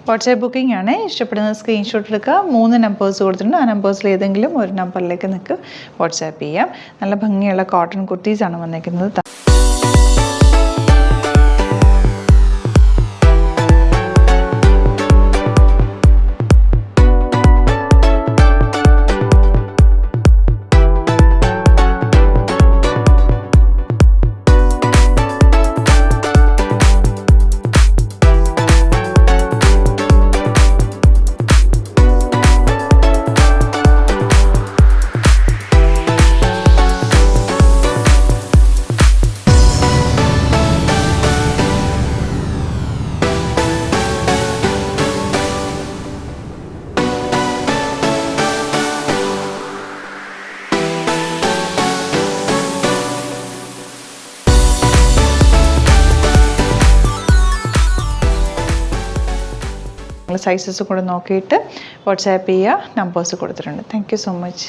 WhatsApp booking ആണ്. ഇഷ്ടപ്പെടുന്ന screenshot എടുക്കുക. 3 നമ്പേഴ്സ് കൊടുത്തിട്ടുണ്ട്. ആ നമ്പേഴ്സിൽ ഏതെങ്കിലും ഒരു നമ്പറിലേക്ക് നിങ്ങൾക്ക് വാട്സാപ്പ് ചെയ്യാം. നല്ല ഭംഗിയുള്ള കോട്ടൺ കുർത്തീസാണ് വന്നിരിക്കുന്നത്. സൈസസ് കൂടെ നോക്കിയിട്ട് വാട്സാപ്പ് ചെയ്യുക. നമ്പേഴ്സ് കൊടുത്തിട്ടുണ്ട്. Thank you so much.